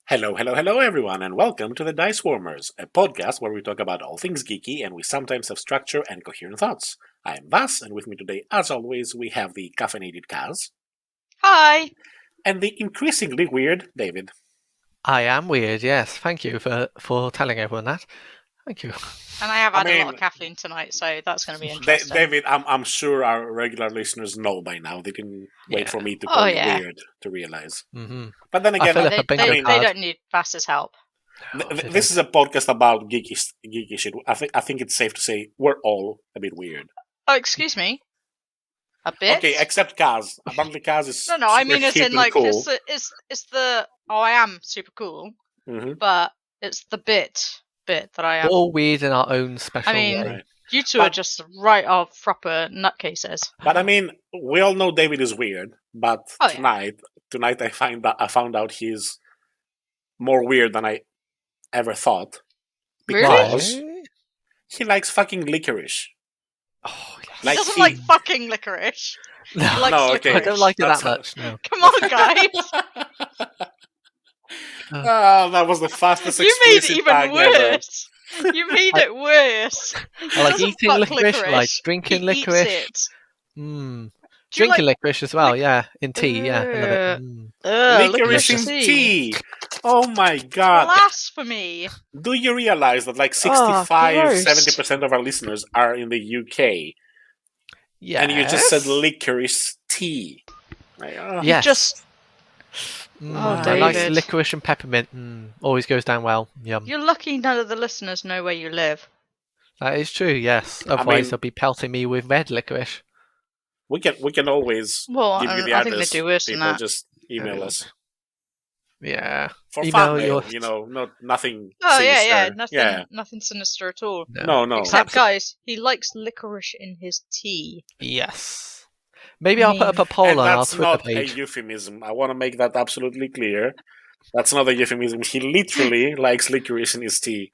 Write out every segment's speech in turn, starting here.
Hello, hello, hello, everyone, and welcome to the DiceWarmers, a podcast where we talk about all things geeky and we sometimes have structure and coherent thoughts. I am Vass, and with me today, as always, we have the caffeinated Cazz. Hi! And the increasingly weird David. I am weird, yes. Thank you for telling everyone that. Thank you. And I have had a lot of caffeine tonight, so that's going to be interesting. David, I'm sure our regular listeners know by now. They didn't wait for me to call you weird to realize. Mm-hmm. But then again, they don't need Vass's help. This is a podcast about geeky shit. I think it's safe to say we're all a bit weird. Oh, excuse me? A bit? Okay, except Cazz. Apparently Cazz is No, I mean as in like, cool. it's the, I am super cool, but it's the bit that I am. All weird in our own special way. Right. You two are just right off proper nutcases. But I mean, we all know David is weird, but tonight I found out he's more weird than I ever thought. Because he likes fucking licorice. Oh, yes. He doesn't like fucking licorice. No, he likes licorice. I don't like it that much. No. Come on, guys. That was the fastest You made it even worse. You made it worse. I like eating licorice, I like drinking licorice. Drinking licorice as well, yeah. In tea, yeah. I love it. Licorice in tea. Oh my god. Blasphemy. Do you realize that like 65-70% of our listeners are in the UK? Yeah. And you just said licorice tea. Like, yes. David. Nice licorice and peppermint. Always goes down well. Yum. You're lucky none of the listeners know where you live. That is true, yes. Otherwise they'll be pelting me with red licorice. We can always give you the address. I think they do worse than that. Just email us. Yeah. For fun mail, nothing sinister. Nothing sinister at all. No. Except, guys, he likes licorice in his tea. Yes. Maybe I'll put up a poll on our Twitter page. That's not a euphemism. I want to make that absolutely clear. That's not a euphemism. He literally likes licorice in his tea.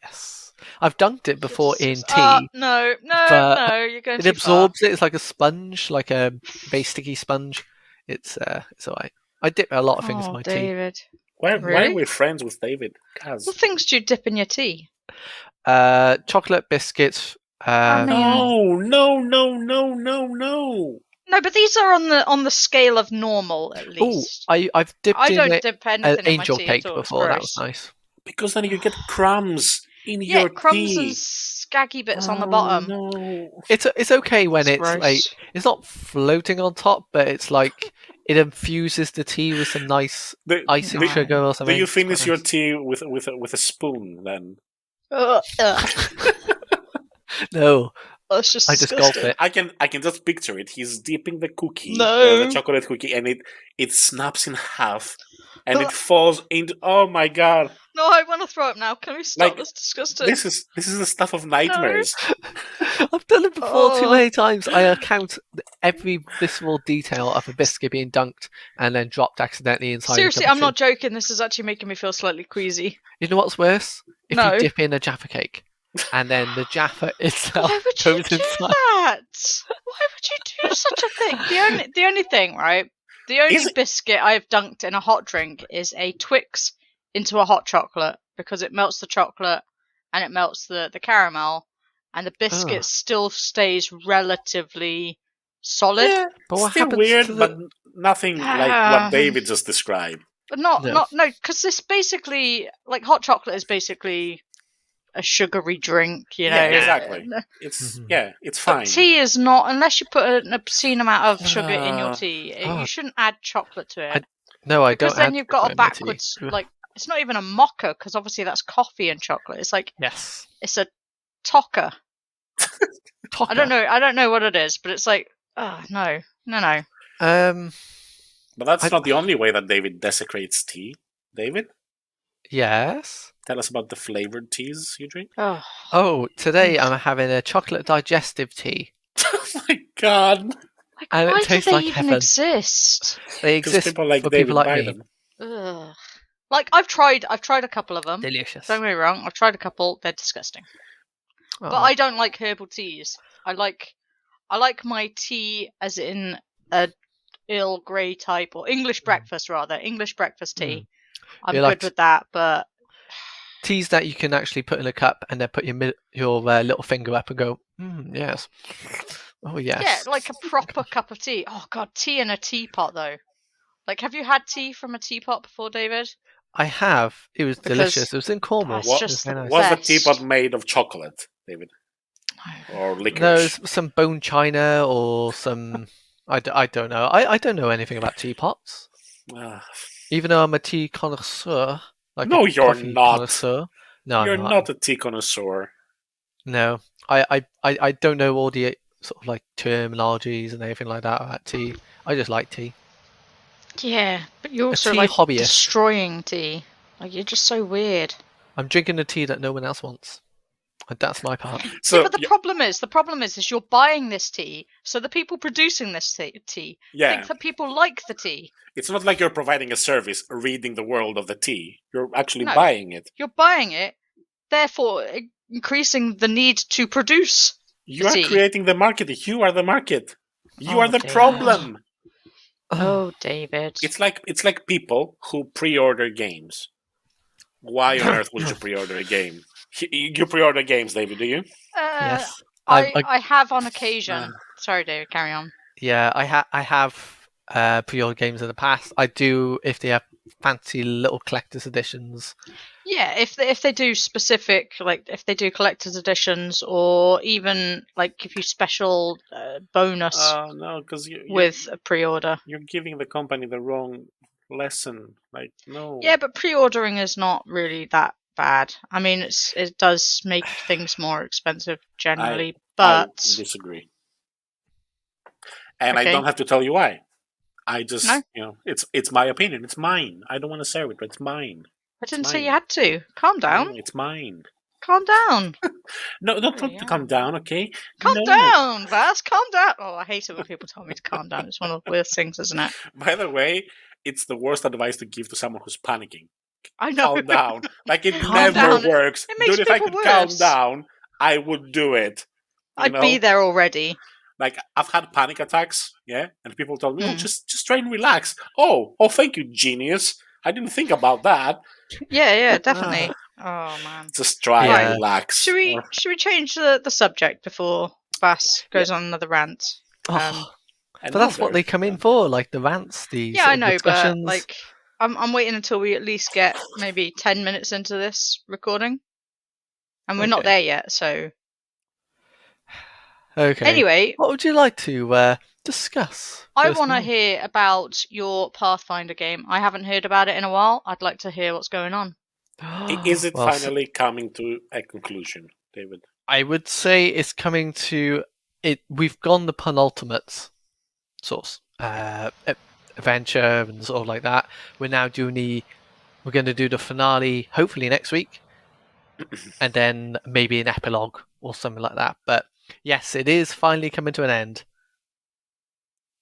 Yes. I've dunked it before in tea. No, you're going too absorbs far. it. It's like a sponge, like a very sticky sponge. It's alright. I dip a lot of things in my David. Why are we friends with David? What things do you dip in your tea? Chocolate biscuits. No. No, but these are on the scale of normal, at least. I've dipped I don't dip anything an in angel my tea cake at all. before. That was nice. Because then you get crumbs in your crumbs tea. and scaggy bits on the bottom. No. It's okay when it's gross. like it's not floating on top, but it's like it infuses the tea with some nice icing sugar or something. Do you finish your tea with a spoon then? No. I just gulp it. I can just picture it. He's dipping the cookie, No. the chocolate cookie, and it snaps in half, and it falls into. Oh my god! No, I want to throw up now. Can we stop? That's disgusting. This is the stuff of nightmares. I've done it before too many times. I account every visceral detail of a biscuit being dunked and then dropped accidentally inside. Seriously, I'm not joking. This is actually making me feel slightly queasy. You know what's worse? If you dip in a Jaffa cake. And then the Jaffa itself. Why would you do that? Why would you do such a thing? The only thing, right? The only biscuit I've dunked in a hot drink is a Twix into a hot chocolate because it melts the chocolate and it melts the caramel, and the biscuit still stays relatively solid. Yeah, but still weird, but nothing like what David just described. But no, because this basically, like, hot chocolate is basically a sugary drink, you know. Yeah, exactly. It's it's fine. But tea is not, unless you put an obscene amount of sugar in your tea. You shouldn't add chocolate to it. I don't. Because then you've got a backwards, like, it's not even a mocha, because obviously that's coffee and chocolate. It's like it's a tocker. I don't know what it is, but it's like, no. But that's not the only way that David desecrates tea. David? Yes. Tell us about the flavored teas you drink. Today I'm having a chocolate digestive tea. Oh my god! And why it tastes do they like even heaven. exist? They exist people like for David people like buy me. them. Ugh. Like, I've tried a couple of them. Delicious. Don't get me wrong, I've tried a couple. They're disgusting. But I don't like herbal teas. I like my tea as in a Earl Grey type, or English breakfast rather. English breakfast tea. I'm good with that, but teas that you can actually put in a cup and then put your little finger up and go, yes. Oh, yes. Yeah, like a proper cup of tea. Oh, God, tea in a teapot, though. Like, have you had tea from a teapot before, David? I have. It was delicious. It was in Cornwall. Was the teapot made of chocolate, David? Or licorice? No, some bone china or some... I don't know. I don't know anything about teapots. Even though I'm a tea connoisseur. No, you're not. Connoisseur. No, you're I'm not a tea connoisseur. No. I don't know all the sort of like terminologies and everything like that about tea. I just like tea. Yeah, but you're also like destroying tea. Like, you're just so weird. I'm drinking a tea that no one else wants. And that's my part. So, but the problem is you're buying this tea, so the people producing this tea think that people like the tea. It's not like you're providing a service, reading the world of the tea. You're actually buying it. You're buying it, therefore increasing the need to produce. You are creating the market. You are the market. You are the problem. Oh, David. It's like people who pre-order games. Why on earth would you pre-order a game? You pre-order games, David, do you? Yes. I have on occasion. Sorry, David, carry on. Yeah, I have pre-ordered games in the past. I do if they have fancy little collector's editions. Yeah, if they do specific, like if they do collector's editions, or even like give you special bonus with a pre-order. You're giving the company the wrong lesson. Like, no. Yeah, but pre-ordering is not really that bad. I mean, it does make things more expensive generally, but I disagree. And I don't have to tell you why. I just, it's my opinion. It's mine. I don't want to say it, but it's mine. I didn't say you had to. Calm down. No, it's mine. Calm down. No, don't tell me to calm down, okay? Calm down, Vass. Calm down. Oh, I hate it when people tell me to calm down. It's one of the worst things, isn't it? By the way, it's the worst advice to give to someone who's panicking. I know. Calm down. Like, it never works. It makes Dude, if I could calm down, I would do it. I'd be there already. Like, I've had panic attacks, and people tell me, just try and relax. Oh, thank you, genius. I didn't think about that. Yeah, definitely. Oh, man. Just try and relax. Should we change the subject before Vass goes on another rant? But that's what they come in for, like the rants, I know, discussions. But like, I'm waiting until we at least get maybe 10 minutes into this recording, and we're not there yet. So, okay. Anyway, what would you like to discuss? I want to hear about your Pathfinder game. I haven't heard about it in a while. I'd like to hear what's going on. Is it finally coming to a conclusion, David? I would say it's coming to it. We've gone the penultimate sort of adventure and sort of like that. We're now doing we're going to do the finale hopefully next week, and then maybe an epilogue or something like that. But yes, it is finally coming to an end.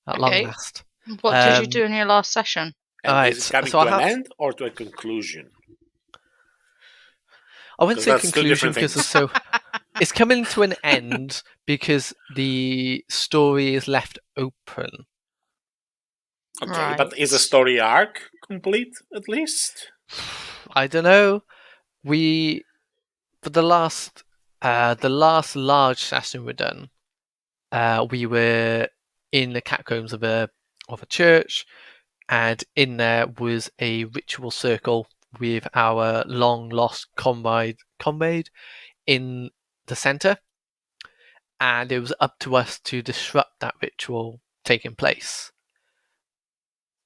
At long last. What did you do in your last session? Is it coming to an end or to a conclusion? I wouldn't say conclusion because it's coming to an end because the story is left open. Okay, but is the story arc complete at least? I don't know. For the last large session we've done, we were in the catacombs of a church, and in there was a ritual circle with our long lost comrade in the center, and it was up to us to disrupt that ritual taking place.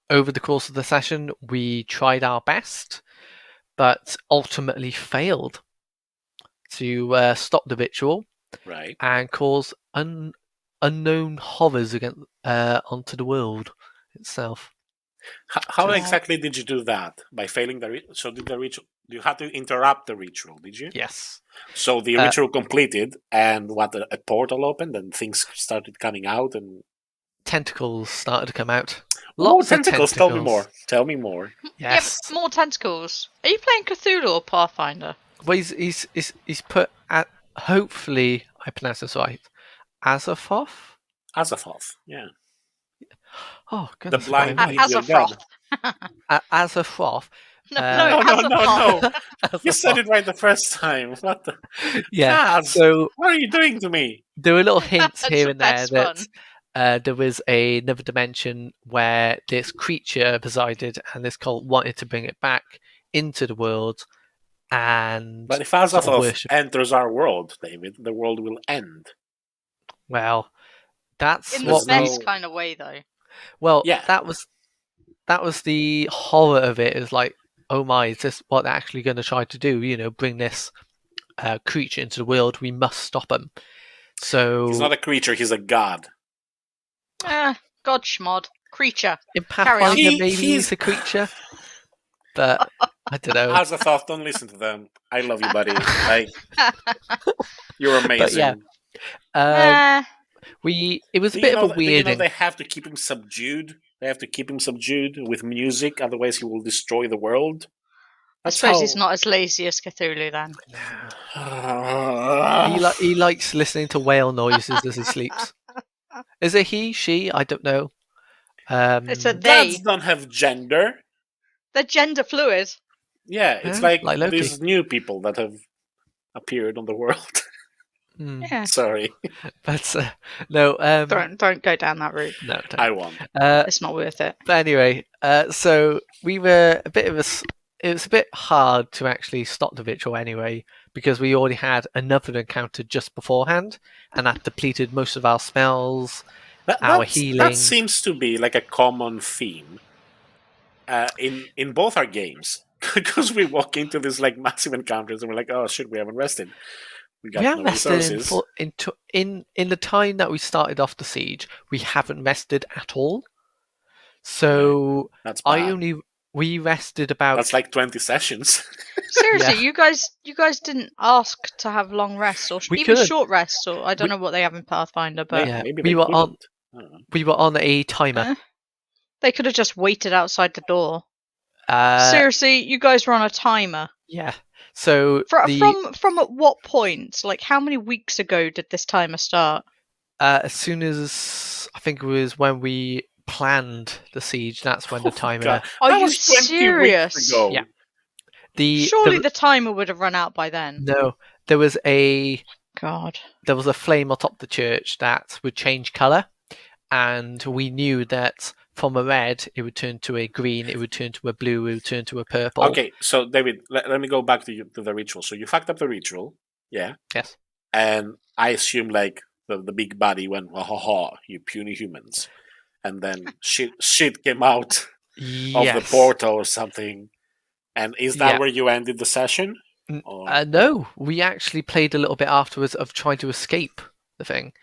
Over the course of the session, we tried our best, but ultimately failed to stop the ritual, and cause unknown horrors onto the world itself. How exactly did you do that? By failing the ritual? So did the ritual? You had to interrupt the ritual, did you? Yes. So the ritual completed, and a portal opened, and things started coming out, and tentacles started to come out. Lots of tentacles. Tell me more. Yes. Yeah, more tentacles. Are you playing Cthulhu or Pathfinder? Well, he's put at, hopefully I pronounce this right, Azathoth? Azathoth, yeah. Oh, goodness. The blind Azathoth. Azathoth. No. You said it right the first time. What the? Yeah. Cazz, So what are you doing to me? there were little hints That's here the and there best that there was another dimension where this creature resided, and this cult wanted to bring it back into the world and But if sort of Azafoth worship. enters our world, David, the world will end. Well, that's in what the best kind of way, though. Well, Yeah. that was the horror of it. Is like, oh my, is this what they're actually going to try to do? You know, bring this creature into the world. We must stop him. So he's not a creature; he's a god. God schmod. Creature. In Pathfinder, maybe he's a creature, but I don't know. Azathoth, don't listen to them. I love you, buddy. You're amazing. But yeah, it was a bit of a weird. They have to keep him subdued. They have to keep him subdued with music, otherwise he will destroy the world. I suppose he's not as lazy as Cthulhu then. He likes listening to whale noises as he sleeps. Is it he, she? I don't know. It's a they. Gods don't have gender. They're gender fluid. Yeah, it's like Loki. These new people that have appeared on the world. Yeah. Sorry. But no. Don't go down that route. No, don't. I won't. It's not worth it. But anyway, so we were it was a bit hard to actually stop the ritual anyway, because we already had another encounter just beforehand, and that depleted most of our spells, our healing. That seems to be like a common theme in both our games, because we walk into this like massive encounters and we're like, oh shit, we haven't rested. We haven't rested in the time that we started off the siege. We haven't rested at all. So that's bad. We rested about. That's like 20 sessions. Seriously, you guys didn't ask to have long rests or even short rests, or I don't know what they have in Pathfinder, but maybe we were on a timer. They could have just waited outside the door. Seriously, you guys were on a timer. Yeah. So from at what point? Like, how many weeks ago did this timer start? As soon as I think it was when we planned the siege. That's when the timer. God. Are you serious? Yeah. Surely the timer would have run out by then. No, there was a flame atop the church that would change colour, and we knew that from a red it would turn to a green, it would turn to a blue, it would turn to a purple. Okay, so David, let me go back to the ritual. So you fucked up the ritual, yeah? Yes. And I assume like the big body went, ha, you puny humans. And then shit came out of the portal or something. And is that where you ended the session? No, we actually played a little bit afterwards of trying to escape the thing.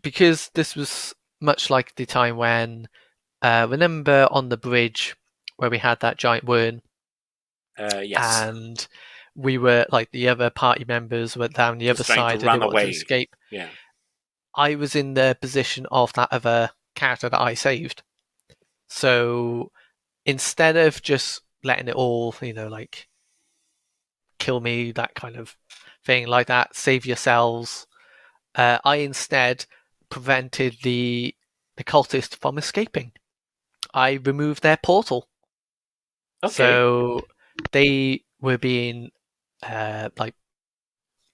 Because this was much like the time when, remember on the bridge where we had that giant worm? Yes. And we were, like, the other party members were down the other side and they wanted to escape. Yeah. I was in the position of that other character that I saved. So instead of just letting it all, like, kill me, that kind of thing like that, save yourselves, I instead prevented the cultist from escaping. I removed their portal. Okay. So they were being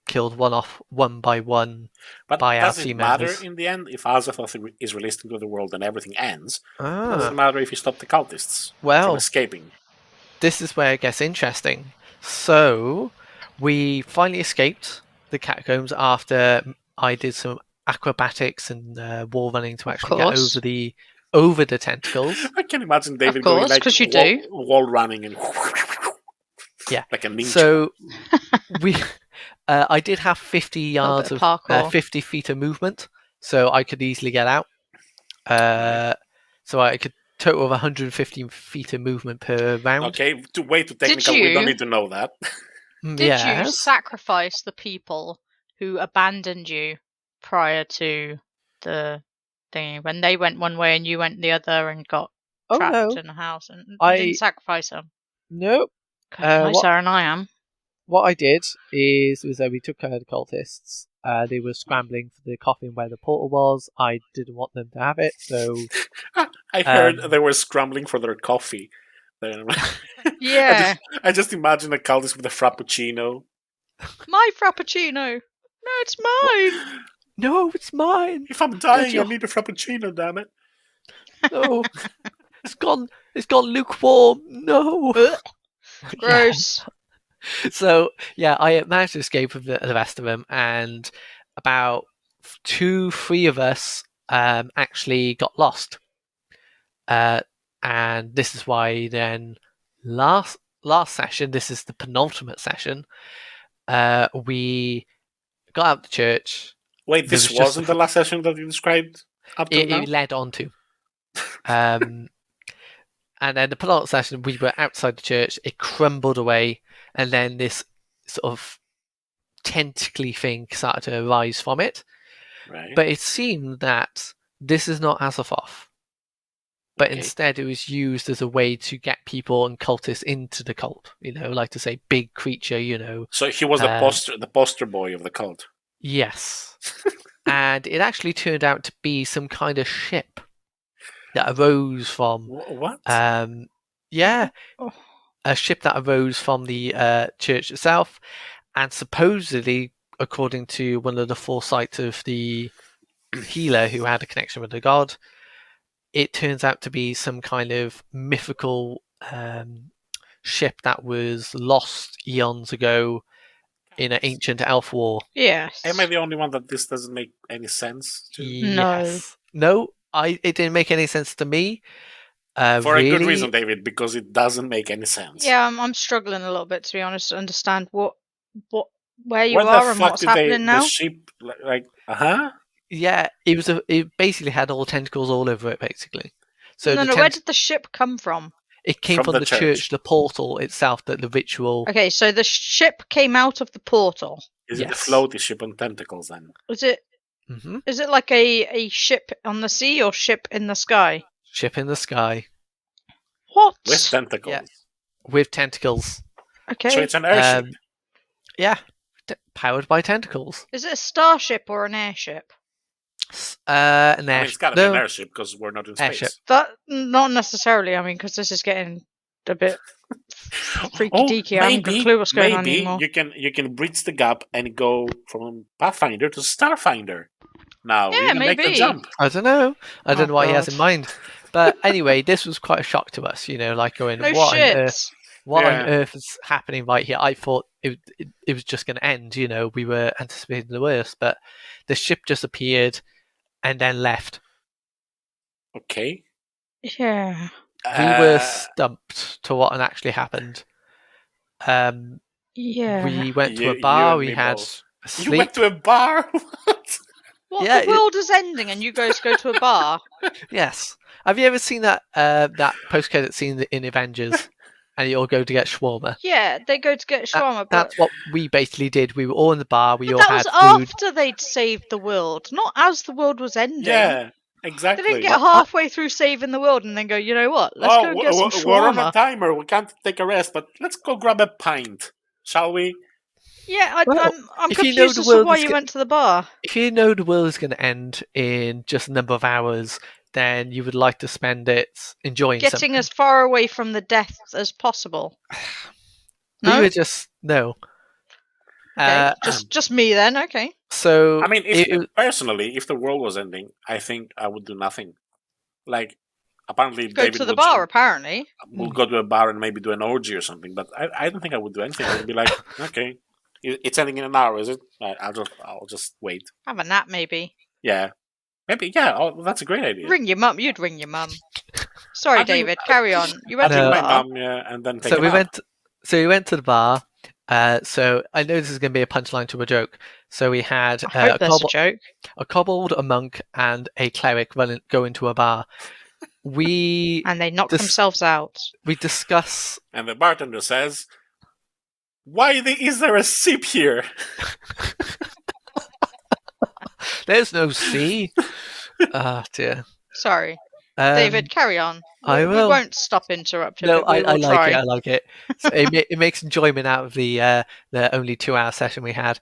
killed one by one by our team members. Does it matter in the end if Azathoth is released into the world and everything ends? It doesn't matter if you stop the cultists from escaping. This is where it gets interesting. So we finally escaped the catacombs after I did some acrobatics and wall running to actually get over the tentacles. I can imagine David going like wall running and like a ninja. So I did have 50 yards of 50 feet of movement, so I could easily get out. So I could total of 150 feet of movement per round. Okay, way too technical. We don't need to know that. Did you sacrifice the people who abandoned you prior to the thing when they went one way and you went the other and got trapped in a house? And you didn't sacrifice them? Nope. Nicer than I am. What I did is that we took care of the cultists. They were scrambling for the coffin where the portal was. I didn't want them to have it, so I heard they were scrambling for their coffee. Yeah. I just imagine a cultist with a frappuccino. My frappuccino. No, it's mine. No, it's mine. If I'm dying, I need a frappuccino. Damn it! No, it's gone. It's gone lukewarm. No. Gross. Yeah. So yeah, I managed to escape with the rest of them, and about 2-3 of us actually got lost. And this is why then last session, this is the penultimate session, we got out of the church. Wait, this wasn't the last session that you described up to now? It led on to. And then the penultimate session, we were outside the church, it crumbled away, and then this sort of tentacly thing started to arise from it. Right. But it seemed that this is not Azathoth. But instead, it was used as a way to get people and cultists into the cult. Like to say, big creature. So he was the poster boy of the cult. Yes, and it actually turned out to be some kind of ship that arose from. What? Yeah, a ship that arose from the church itself, and supposedly, according to one of the foresights of the healer who had a connection with the god, it turns out to be some kind of mythical ship that was lost eons ago in an ancient elf war. Yes. Am I the only one that this doesn't make any sense to? Yes. No, it didn't make any sense to me. For really? a good reason, David, because it doesn't make any sense. Yeah, I'm struggling a little bit, to be honest, to understand where you are and what's happening now. The sheep, Yeah, it basically had all tentacles all over it, basically. So no, where did the ship come from? It came from the church, the portal itself, that the ritual... Okay, so the ship came out of the portal. Is it a floaty ship on tentacles, then? Is it... Mm-hmm. Is it like a ship on the sea or ship in the sky? Ship in the sky. What? With tentacles. Yeah. With tentacles. Okay. So it's an airship. Yeah. Powered by tentacles. Is it a starship or an airship? An airship. It's got to be an airship because we're not in space. Airship. That not necessarily. I mean, because this is getting a bit freaky deaky. I haven't got a clue what's going on anymore. You can bridge the gap and go from Pathfinder to Starfinder. Now yeah, you can make the jump. I don't know. I don't know what he has in mind. But anyway, this was quite a shock to us. Like going, what on earth is happening right here? I thought it was just going to end. We were anticipating the worst, but the ship just appeared and then left. Okay. Yeah. We were stumped to what had actually happened. Yeah. We went to a bar. We had a sleep. You went to a bar? What? Yeah, the world is ending and you guys go to a bar? Yes. Have you ever seen that post-credit scene in Avengers? And you all go to get shawarma. Yeah, they go to get shawarma. That's what we basically did. We were all in the bar. We all had food. That was after they'd saved the world, not as the world was ending. Yeah, exactly. They didn't get halfway through saving the world and then go, you know what? Let's go get some shawarma. We're on a timer. We can't take a rest, but let's go grab a pint, shall we? Yeah, I'm confused as to why you went to the bar. If you know the world is going to end in just a number of hours, then you would like to spend it enjoying getting as far away from the death as possible. No? We were just no. Okay, just me then. Okay. So I mean, personally, if the world was ending, I think I would do nothing. Like, apparently, go to the bar. Apparently, we'll go to a bar and maybe do an orgy or something. But I don't think I would do anything. I would be like, okay, it's ending in an hour, is it? Right, I'll just wait. Have a nap, maybe. Yeah. Maybe, yeah. Oh, that's a great idea. Ring your mum. You'd ring your mum. Sorry, David. Carry on. You went to the bar. My mum, yeah, and then take a nap. So we went to the bar. So I know this is going to be a punchline to a joke. So we had a kobold, a monk, and a cleric go into a bar. And they knock themselves out. We discuss. And the bartender says, "Why is there a sip here?" There's no sea. Ah, dear. Sorry. David, carry on. I will. We won't stop interrupting. No, I like it. So it makes enjoyment out of the only 2-hour session we had.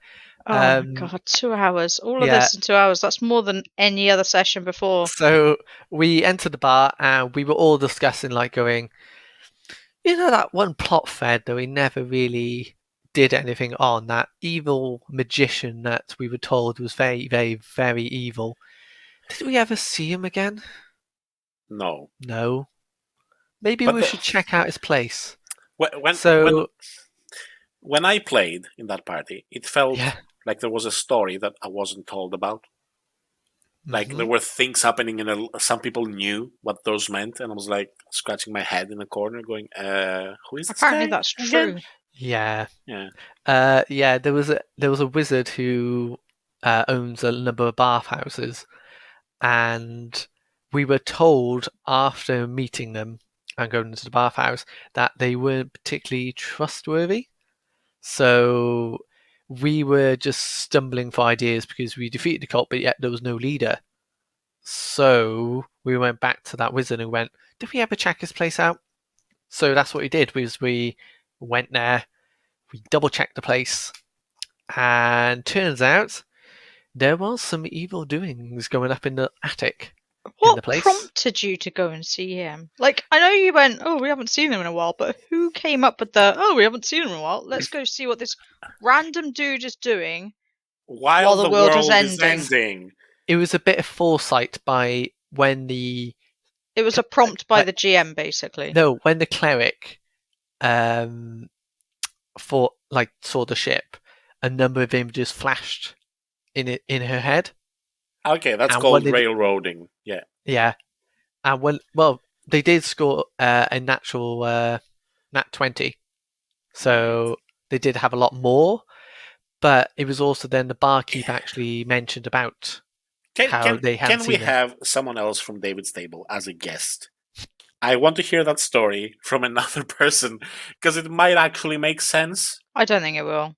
Oh my god, 2 hours. All of this in 2 hours. That's more than any other session before. So we entered the bar and we were all discussing, like, going, You know that one plot thread that we never really did anything on, that evil magician that we were told was very, very, very evil. Did we ever see him again? No. No. Maybe But we should check out his place. When I played in that party, it felt Yeah. like there was a story that I wasn't told about. Like Mhm. there were things happening, and some people knew what those meant, and I was like scratching my head in a corner, going, "Who is this Apparently guy that's again?" true. Yeah. Yeah. Yeah. There was a wizard who owns a number of bathhouses, and we were told after meeting them and going into the bathhouse that they weren't particularly trustworthy. So we were just stumbling for ideas because we defeated the cult, but yet there was no leader. So we went back to that wizard and went, "Did we ever check his place out?" So that's what we did. Was we went there, we double checked the place, and turns out there was some evil doings going up in the attic. What prompted you to go and see him? Like, I know you went, "Oh, we haven't seen him in a while," but who came up with we haven't seen him in a while, let's go see what this random dude is doing While the world is ending. It was a bit of foresight by when the... It was a prompt by the GM, basically. No, when the cleric saw the ship, a number of images flashed in her head. Okay, that's called railroading. Yeah. Yeah. And they did score a natural nat 20. So they did have a lot more, but it was also then the barkeep actually mentioned about how they hadn't seen Can we have someone else from David's table as a guest? I want to hear that story from another person because it might actually make sense. I don't think it will.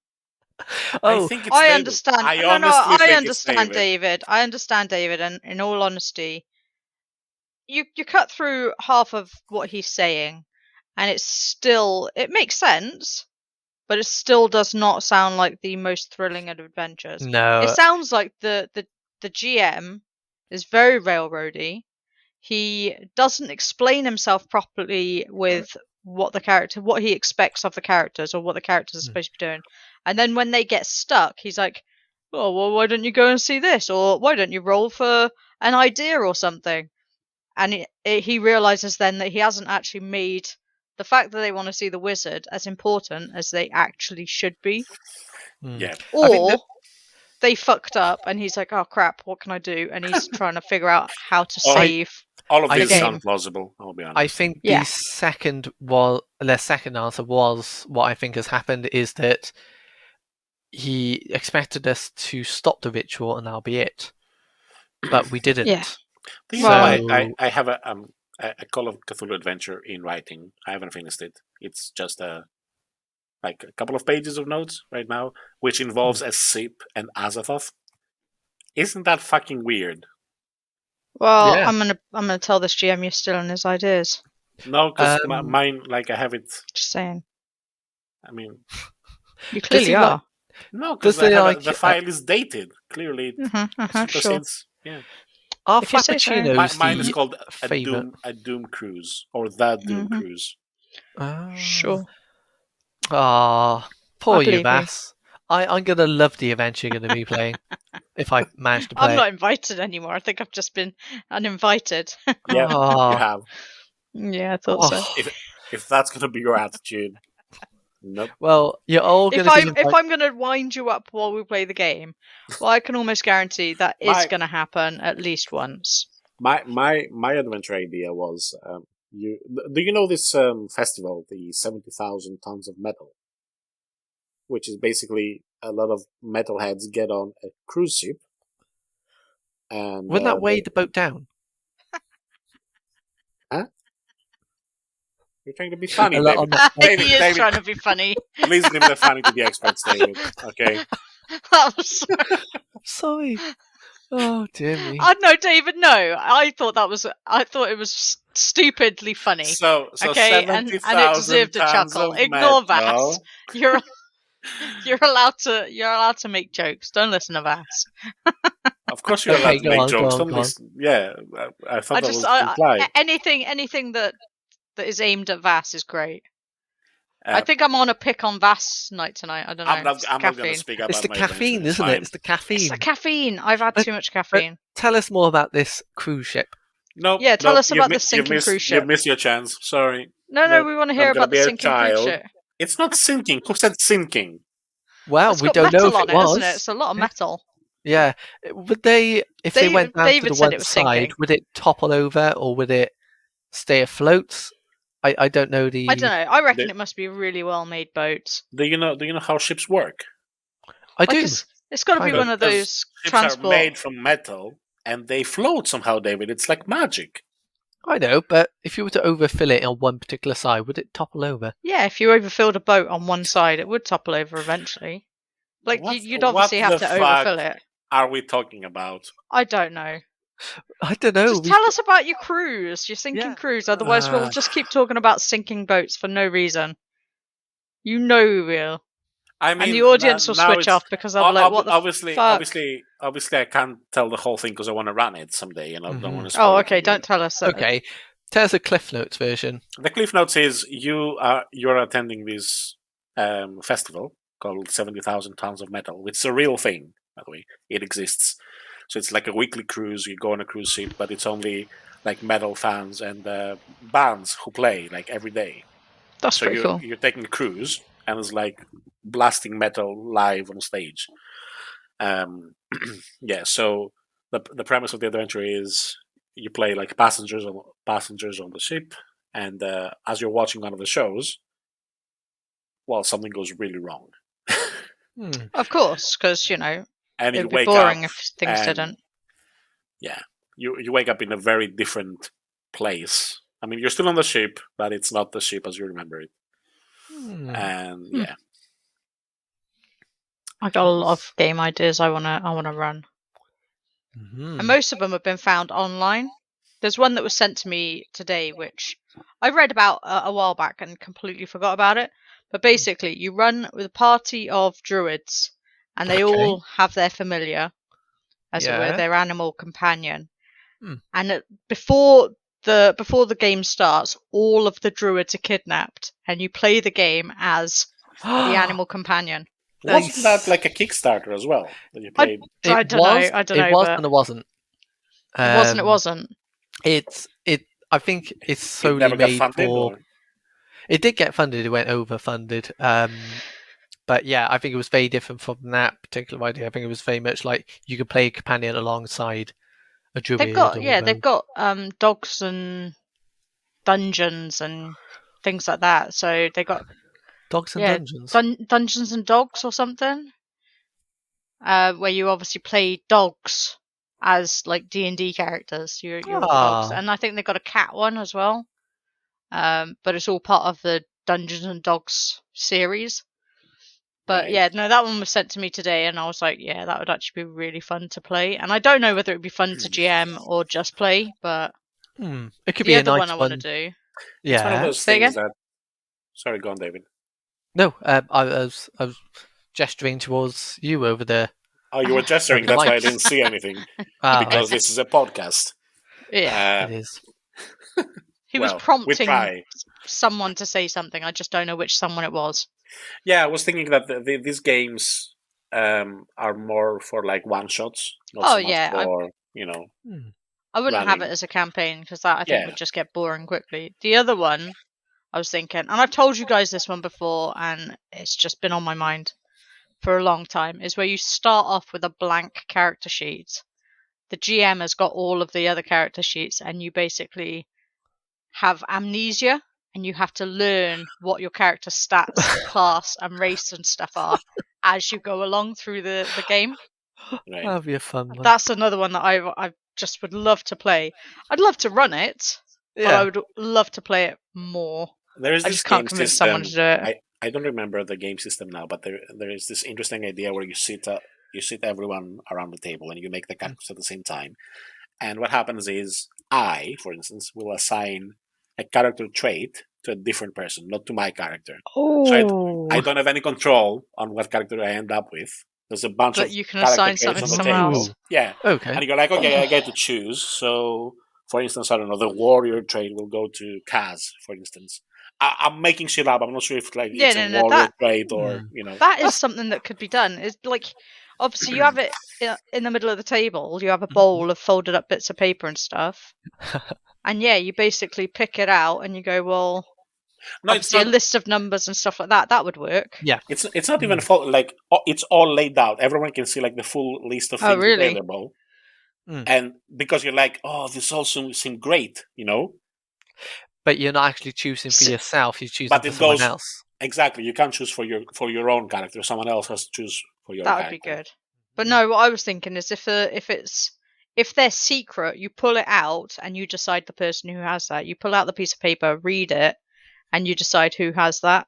Oh, I think it's I David. understand. I understand David. I understand David, and in all honesty, you cut through half of what he's saying, and it makes sense, but it still does not sound like the most thrilling of adventures. No. It sounds like the GM is very railroady. He doesn't explain himself properly with what he expects of the characters, or what the characters are supposed to be doing. And then when they get stuck, he's like, "Oh, well, why don't you go and see this? Or why don't you roll for an idea or something?" And he realizes then that he hasn't actually made the fact that they want to see the wizard as important as they actually should be. Yeah. Or they fucked up and he's like, "Oh crap, what can I do?" And he's trying to figure out how to save all of these game. sound plausible, I'll be honest. I think the second answer was what I think has happened is that he expected us to stop the ritual and that'll be it. But we didn't. Yeah. I have a Call of Cthulhu adventure in writing. I haven't finished it. It's just a couple of pages of notes right now, which involves a Sip and Azathoth. Isn't that fucking weird? Well, yeah. I'm gonna tell this GM you're still on his ideas. No, because mine, I have it. Just saying. I mean, you clearly are. No, because the file is dated. Clearly, sure. Yeah. Our Frappuccino's mine is called a Doom Cruise or the Doom Cruise. Sure. Ah, poor you, Vass. I'm gonna love the adventure you're gonna be playing if I manage to play. I'm not invited anymore. I think I've just been uninvited. Yeah, you have. Yeah, I thought so. If that's gonna be your attitude, nope. Well, you're all gonna. If I'm gonna wind you up while we play the game, well, I can almost guarantee that is gonna happen at least once. My adventure idea was do you know this festival, the 70,000 tons of metal, which is basically a lot of metalheads get on a cruise ship, and wouldn't that weigh the boat down? Huh? You're trying to be funny, David. He is trying to be funny. Please leave the funny to the experts, David. Okay. I'm sorry. Oh dear me. No, David. No, I thought it was stupidly funny. So okay, and it deserved a chuckle. Ignore Vass. You're allowed to make jokes. Don't listen to Vass. Of course, you're allowed to make jokes. Don't listen. Yeah, I thought that was implied. Anything that is aimed at Vass is great. I think I'm on a pick on Vass night tonight. I don't know. I'm not going to speak about It's the my drinks, caffeine, isn't fine. it? It's the caffeine. It's the caffeine. I've had too much caffeine. Tell us more about this cruise ship. No. Yeah, tell us about the sinking cruise ship. You've missed your chance. Sorry. No, we want to hear about the sinking cruise ship. It's not sinking. Who said sinking? Well, it's we got don't know if metal on it was. Isn't it? It's a lot of metal. Yeah. Would they, if they went down David to the said one it was side, sinking. would it topple over or would it stay afloat? I don't know the. I don't know. I reckon it must be a really well-made boat. Do you know how ships work? I do. It's got to be one of those transport. Ships are made from metal and they float somehow, David. It's like magic. I know, but if you were to overfill it on one particular side, would it topple over? Yeah, if you overfilled a boat on one side, it would topple over eventually. Like you'd obviously have to overfill it. Are we talking about? I don't know. I don't know. Just tell us about your cruise, your sinking cruise. Otherwise, we'll just keep talking about sinking boats for no reason. You know we will. I mean, and the audience will switch off because I'll be like, "What the fuck?" Obviously, I can't tell the whole thing because I want to run it someday. You know, don't want to. Oh, okay. Don't tell us. Okay, tell us a Cliff Notes version. The Cliff Notes is you're attending this festival called 70,000 Tons of Metal. It's a real thing, by the way. It exists. So it's like a weekly cruise. You go on a cruise ship, but it's only like metal fans and bands who play like every day. That's pretty cool. You're taking a cruise, and it's like blasting metal live on stage. So the premise of the adventure is you play like passengers on the ship, and as you're watching one of the shows, well, something goes really wrong. Of course, because and it'd be boring if things didn't. Yeah, you wake up in a very different place. I mean, you're still on the ship, but it's not the ship as you remember it. And yeah, I got a lot of game ideas I wanna run, and most of them have been found online. There's one that was sent to me today, which I read about a while back and completely forgot about it. But basically, you run with a party of druids, and they all have their familiar, as it were, their animal companion. And before the game starts, all of the druids are kidnapped, and you play the game as the animal companion. Wasn't that like a Kickstarter as well? That you played? I don't know. It was and it wasn't. It wasn't. I think it's solely made for. It did get funded. It went overfunded. But yeah, I think it was very different from that particular idea. I think it was very much like you could play a companion alongside a druid. They've got dogs and dungeons and things like that. So they got dogs and dungeons, Dungeons and Dogs or something, where you obviously play dogs as like D&D characters. You're dogs, and I think they've got a cat one as well. But it's all part of the Dungeons and Dogs series. But that one was sent to me today, and I was like, yeah, that would actually be really fun to play. And I don't know whether it would be fun to GM or just play, but it could be a nice one I want to do. Yeah, it's one of those things that. Sorry, go on, David. No, I was gesturing towards you over there. Oh, you were gesturing. That's why I didn't see anything because this is a podcast. Yeah, it is. He was prompting someone to say something. I just don't know which someone it was. Yeah, I was thinking that these games are more for like one shots. Not so much for I wouldn't have it as a campaign because that I think would just get boring quickly. The other one, I was thinking, and I've told you guys this one before, and it's just been on my mind for a long time, is where you start off with a blank character sheet. The GM has got all of the other character sheets, and you basically have amnesia, and you have to learn what your character's stats, class, and race and stuff are as you go along through the game. Right. That'd be a fun one. That's another one that I just would love to play. I'd love to run it, but I would love to play it more. There is I just can't convince someone to do it. I don't remember the game system now, but there is this interesting idea where you sit everyone around the table and you make the characters at the same time. And what happens is I, for instance, will assign a character trait to a different person, not to my character. Oh. So I don't have any control on what character I end up with. There's a bunch of you can assign something to someone else. Yeah. Okay. And you're like, okay, I get to choose. So for instance, I don't know, the warrior trait will go to Cazz, for instance. I'm making shit up. I'm not sure if it's a warrior trait or That is something that could be done. It's like, obviously, you have it in the middle of the table. You have a bowl of folded up bits of paper and stuff, and you basically pick it out and you go, well, obviously a list of numbers and stuff like that. That would work. Yeah, it's not even like it's all laid out. Everyone can see like the full list of things available, and because you're like, oh, this also seems great, But you're not actually choosing for yourself. You're choosing for someone else. Exactly. You can't choose for your own character. Someone else has to choose for your character. That would be good. But no, what I was thinking is if they're secret, you pull it out and you decide the person who has that. You pull out the piece of paper, read it, and you decide who has that.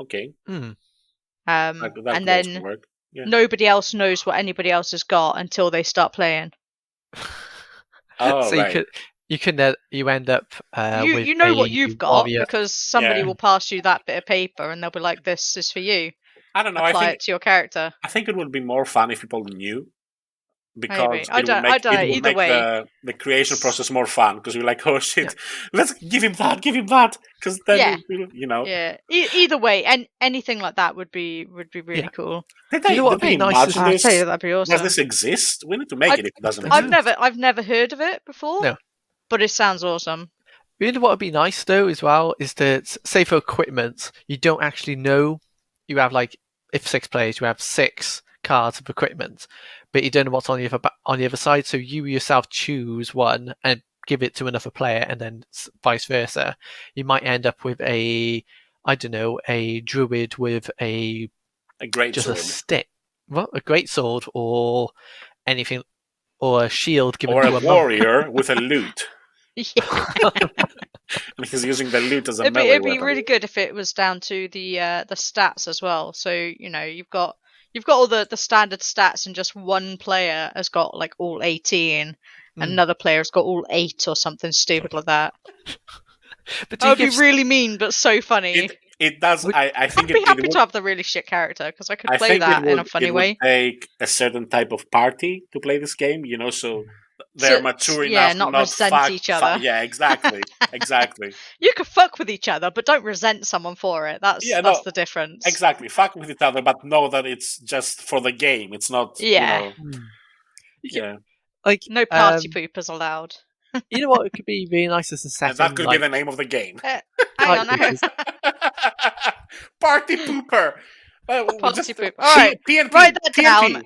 Okay. And then nobody else knows what anybody else has got until they start playing. So right. you end up with you know what you've got warrior. Because somebody will pass you that bit of paper and they'll be like, "This is for you." I don't know. Apply it to your character. I think it would be more fun if people knew, because maybe. I don't know. Either way, the creation process more fun, because you're like, oh shit, let's give him that, because then Either way, and anything like that would be really cool. Did they imagine this? I'd say that'd be awesome. Does this exist? We need to make it if it doesn't exist. I've never heard of it before. No. But it sounds awesome. Really, what would be nice though as well is that, say for equipment, you don't actually know. You have if 6 players, you have 6 cards of equipment, but you don't know what's on the other side. So you yourself choose one and give it to another player, and then vice versa. You might end up with a druid with a great sword, a stick, a great sword, or anything, or a shield given or to a warrior with a lute. Because using the loot as a melee it'd be weapon. really good if it was down to the stats as well. So you've got all the standard stats, and just one player has got all 18, and another player has got all 8 or something stupid like that. But that would be really mean, but so funny. It does. I think I'd be happy to have the really shit character, because I could play that in a funny way. It would take a certain type of party to play this game, so they're mature enough not resent each other. Yeah, exactly. You could fuck with each other, but don't resent someone for it. That's the difference. Exactly. Fuck with each other, but know that it's just for the game. It's not. Yeah. No party poopers allowed. You know what? It could be really nice as a setting. That could be the name of the game. Hang on. Party pooper. Party poop. All right. PNP, write that PNP. down.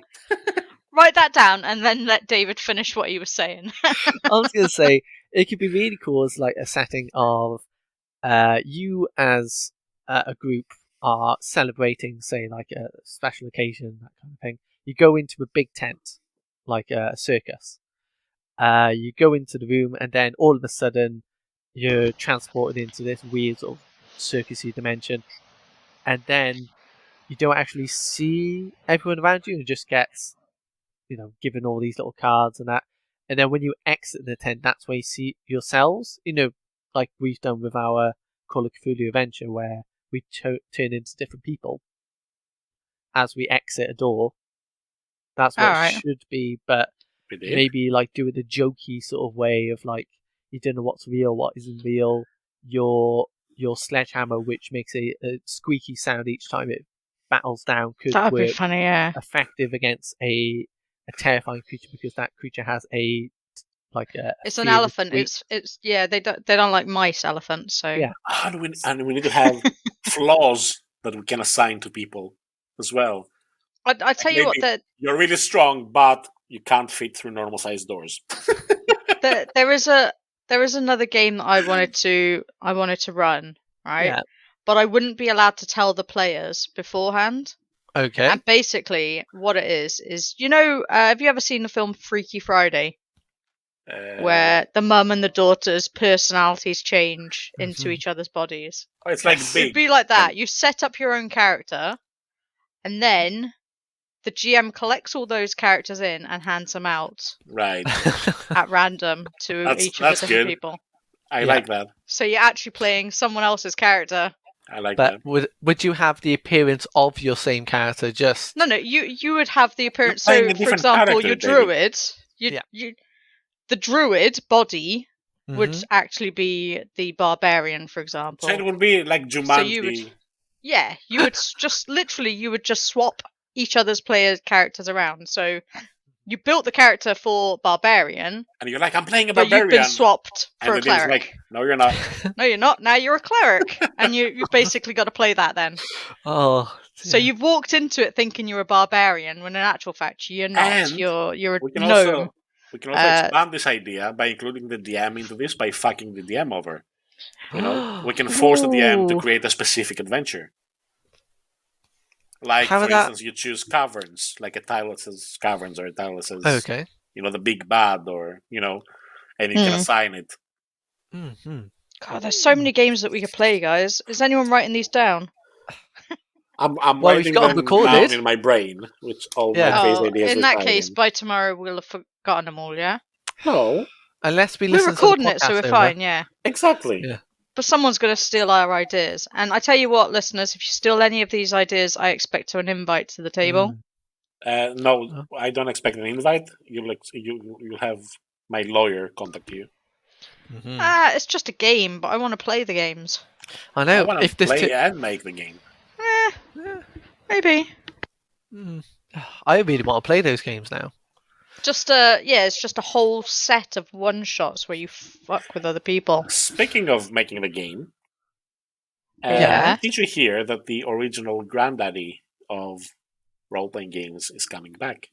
Write that down, and then let David finish what he was saying. I was going to say, it could be really cool as a setting of you as a group are celebrating, say, a special occasion, that kind of thing. You go into a big tent, like a circus. You go into the room, and then all of a sudden, you're transported into this weird sort of circusy dimension, and then you don't actually see everyone around you, and it just gets given all these little cards and that. And then when you exit the tent, that's where you see yourselves, like we've done with our Call of Cthulhu adventure, where we turn into different people as we exit a door. That's what it should be, but maybe do it a jokey sort of way of you don't know what's real, what isn't real. Your sledgehammer, which makes a squeaky sound each time it battles down, could That'd work be funny, yeah. effective against a terrifying creature, because that creature has it's an elephant. It's they don't like mice elephants, so yeah. And we need to have flaws that we can assign to people as well. I tell you what, you're really strong, but you can't fit through normal sized doors. there is another game that I wanted to run, right? Yeah. But I wouldn't be allowed to tell the players beforehand. Okay. And basically, what it is have you ever seen the film Freaky Friday? Where the mum and the daughter's personalities change into each other's bodies. Oh, it's big. It'd be like that. You set up your own character, and then the GM collects all those characters in and hands them out. Right. At random to each of the different people. I like that. So you're actually playing someone else's character. I like that. Would you have the appearance of your same character? Just no. You would have the appearance. So, for example, your druid. the druid body would actually be the barbarian, for example. So it would be like Jumanji. You would just swap each other's players' characters around. So you built the character for barbarian, and you're like, I'm playing a barbarian. But you've been swapped for a cleric. Like, no, you're not. No, you're not. Now you're a cleric, and you've basically got to play that then. Oh. Yeah. So you've walked into it thinking you're a barbarian, when in actual fact you're not. And you're a we can gnome. We can also expand this idea by including the DM into this by fucking the DM over. You know, we can force the DM to create a specific adventure. Like, for instance, you choose caverns, like a tile that says caverns or a tile that says, the big bad, or, and you can assign it. Mm-hmm. God, there's so many games that we could play, guys. Is anyone writing these down? I'm writing them down in my brain, which all my crazy ideas. In that case, by tomorrow we'll have forgotten them all. Yeah. No, unless we're recording it, so we're fine. Yeah. Exactly. Yeah. But someone's going to steal our ideas, and I tell you what, listeners, if you steal any of these ideas, I expect an invite to the table. No, I don't expect an invite. You'll have my lawyer contact you. Mm-hmm. It's just a game, but I want to play the games. I know. I want to play and make the game. Maybe. I really want to play those games now. It's just a whole set of one-shots where you fuck with other people. Speaking of making the game, did you hear that the original granddaddy of role-playing games is coming back?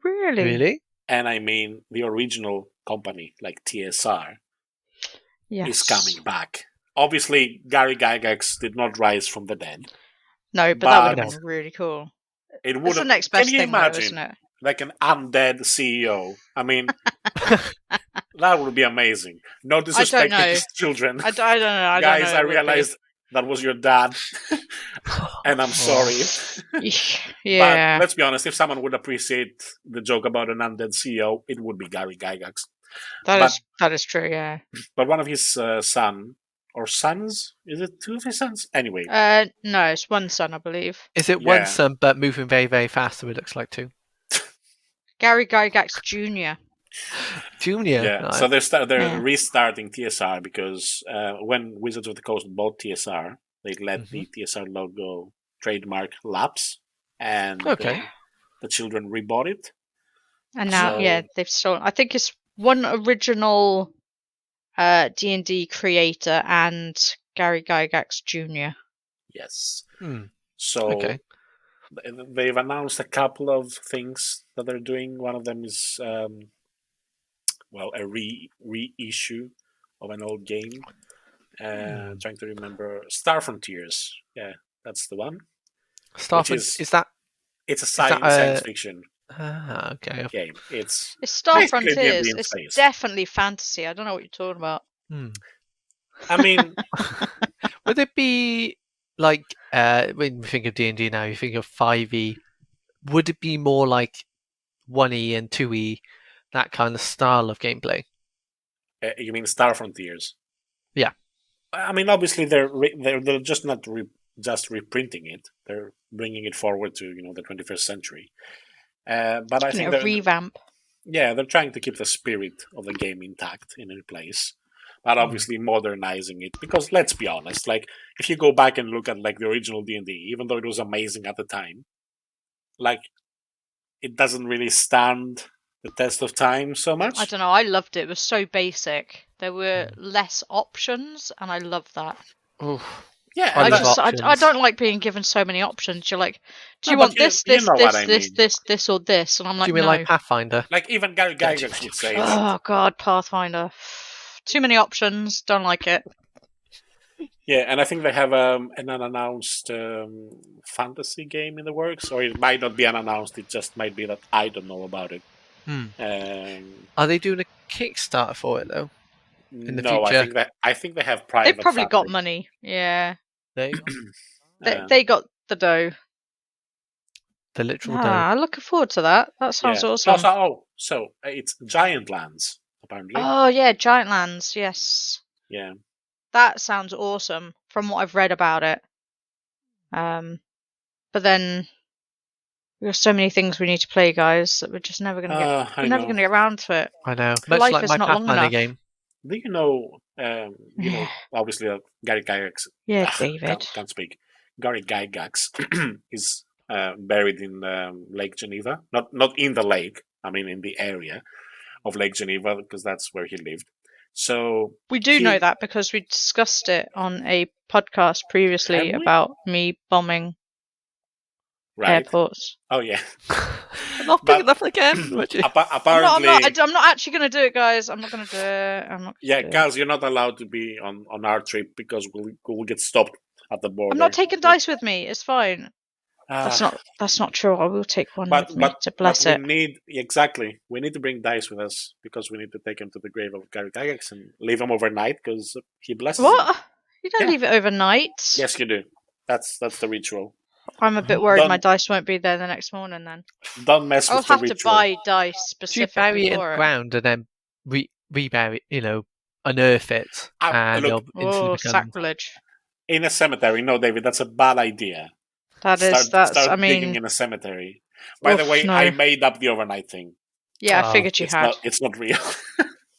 Really? And I mean the original company, like TSR, is coming back. Obviously, Gary Gygax did not rise from the dead. No, but that would have been really cool. It would. It's the next best thing, though, isn't it? Like an undead CEO. I mean, that would be amazing. No disrespect to his children. I don't know. Guys, I realized that was your dad, and I'm sorry. Yeah. But let's be honest, if someone would appreciate the joke about an undead CEO, it would be Gary Gygax. That is true, yeah. But one of his sons? Is it two of his sons? Anyway. No, it's one son, I believe. Is it one son, but moving very, very fast, so it looks like two? Gary Gygax Jr. Yeah, no. So they're restarting TSR because when Wizards of the Coast bought TSR, they let the TSR logo trademark lapse, and the children rebought it. And now, they've stolen. I think it's one original D&D creator and Gary Gygax Jr. Yes. So they've announced a couple of things that they're doing. One of them is a reissue of an old game. Trying to remember Star Frontiers. Yeah, that's the one. Star Frontiers is that? It's a science fiction. Game. It's Star Frontiers. It's definitely fantasy. I don't know what you're talking about. I mean, would it be like when we think of D&D now, you think of 5e? Would it be more like 1e and 2e, that kind of style of gameplay? You mean Star Frontiers? Yeah. I mean, obviously they're just not just reprinting it; they're bringing it forward to the 21st century. But I think a revamp. Yeah, they're trying to keep the spirit of the game intact in place, but obviously modernizing it. Because let's be honest, like if you go back and look at like the original D&D, even though it was amazing at the time, like it doesn't really stand the test of time so much. I don't know. I loved it. It was so basic. There were less options, and I loved that. Oh. Yeah, I don't like being given so many options. You're like, do you want this, or this? And I'm like, do you mean like Pathfinder? Like even Gary Gygax would say. Oh God, Pathfinder. Too many options. Don't like it. Yeah, and I think they have an unannounced fantasy game in the works, or it might not be unannounced. It just might be that I don't know about it. Are they doing a Kickstarter for it though? In the future? I think they have private. They probably got money. Yeah. There you go. They got the dough. The literal dough. I'm looking forward to that. That sounds awesome. So it's Giant Lands, apparently. Oh yeah, Giant Lands. Yes. Yeah. That sounds awesome from what I've read about it. But then We have so many things we need to play, guys, that we're just never going to get. We're never going to get around to it. I know. Much Life like is my not long Pathfinder enough. game. Do you know? Obviously, Gary Gygax. Yeah, David. Can't speak. Gary Gygax is buried in Lake Geneva. Not in the lake. I mean, in the area of Lake Geneva, because that's where he lived. So we do know that because we discussed it on a podcast previously about me bombing airports. Oh yeah. I'm not big enough again. Apparently, I'm not actually going to do it, guys. I'm not going to do it. Yeah, Cazz, you're not allowed to be on our trip because we'll get stopped at the border. I'm not taking dice with me. It's fine. That's not true. I will take one with me to bless it. We need to bring dice with us because we need to take him to the grave of Gary Gygax and leave him overnight because he blesses him. You don't leave it overnight. Yes, you do. That's the ritual. I'm a bit worried my dice won't be there the next morning then. Don't mess with the ritual. I'll have to buy dice specifically for it. You bury it in the ground and then rebury it, unearth it. And look, become... sacrilege. In a cemetery. No, David, that's a bad idea. Start digging in a cemetery. By the way, I made up the overnight thing. Yeah, I figured you had. It's not real.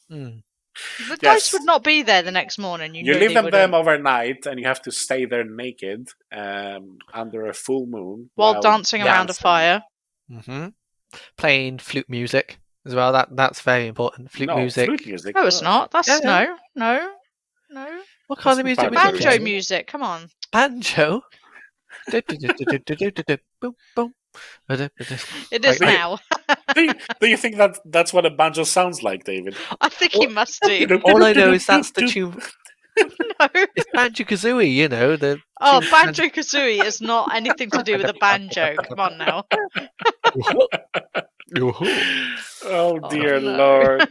The dice would not be there the next morning. You leave them overnight, and you have to stay there naked under a full moon while dancing around a fire. Mm-hmm. Playing flute music as well. That's very important. Flute music. No, it's not. That's no. What kind of music? Banjo music. Come on. Banjo. It is now. Do you think that's what a banjo sounds like, David? I think he must do. All I know is that's the tune. No. It's Banjo Kazooie, Banjo Kazooie is not anything to do with a banjo. Come on now. Oh dear Lord.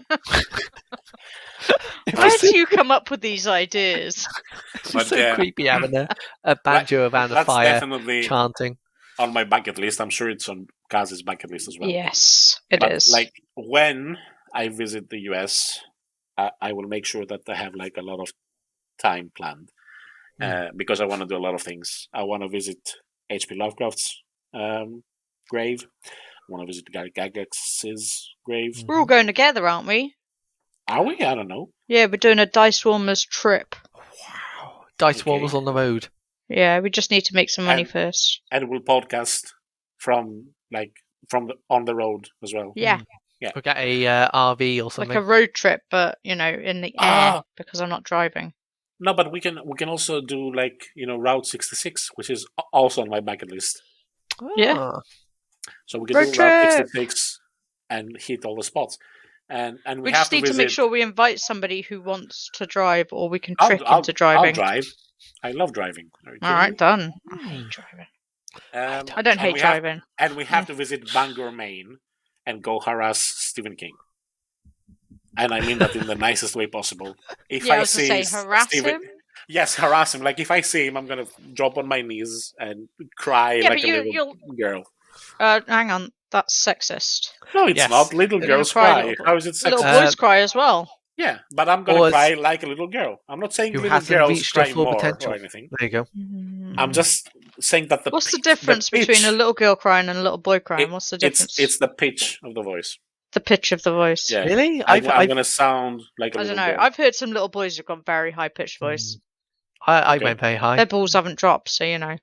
Where do you come up with these ideas? It's so creepy having a banjo around a fire chanting. On my bucket list. I'm sure it's on Cazz's bucket list as well. Yes, it is. Like when I visit the US, I will make sure that I have like a lot of time planned because I want to do a lot of things. I want to visit H.P. Lovecraft's grave. I want to visit Gary Gygax's grave. We're all going together, aren't we? Are we? I don't know. Yeah, we're doing a DiceWarmers trip. Wow. DiceWarmers on the road. Yeah, we just need to make some money first. And we'll podcast from on the road as well. Yeah. We'll get a RV or something. Like a road trip, but in the air because I'm not driving. No, but we can also do Route 66, which is also on my bucket list. Yeah. So we can do Route 66 and hit all the spots. And we just need to make sure we invite somebody who wants to drive, or we can trick into driving. I'll drive. I love driving. All right, done. I hate driving. I don't hate driving. And we have to visit Bangor, Maine, and go harass Stephen King. And I mean that in the nicest way possible. If I see harass him? Yes, harass him. Like if I see him, I'm gonna drop on my knees and cry like a little girl. Hang on, that's sexist. No, it's not. Little girls cry. How is it sexist? Little boys cry as well. Yeah, but I'm gonna cry like a little girl. I'm not saying little girls cry more or anything. There you go. I'm just saying that what's the difference between a little girl crying and a little boy crying? What's the difference? It's the pitch of the voice. The pitch of the voice. Yeah. Really? I'm gonna sound like a little girl. I don't know. I've heard some little boys who've got very high pitched voice. I went very high. Their balls haven't dropped, so you know.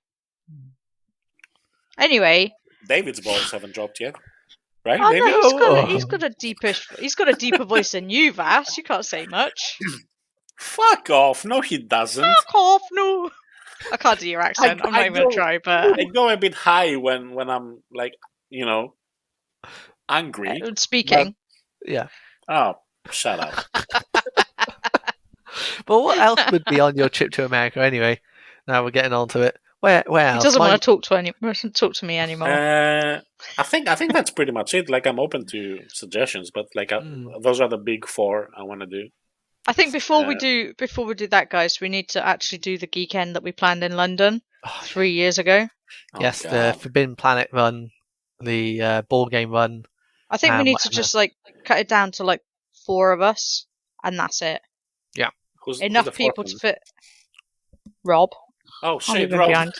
Anyway. David's balls haven't dropped yet. Right? Oh, no, he's got a deeper voice than you, Vass. You can't say much. Fuck off. No, he doesn't. Fuck off, no. I can't do your accent. I'm not even going to try, but... I go a bit high when I'm, angry. Speaking. But, yeah. Oh, shut up. But what else would be on your trip to America anyway? Now we're getting on to it. Where else? He doesn't want to talk to me anymore. I think that's pretty much it. Like I'm open to suggestions, but those are the big four I want to do. I think before we do that, guys, we need to actually do the Geekend that we planned in London 3 years ago. Yes, the Forbidden Planet run, the board game run. I think we need to just cut it down to 4 of us, and that's it. Yeah, enough people to fit. Rob. Oh shit, Rob.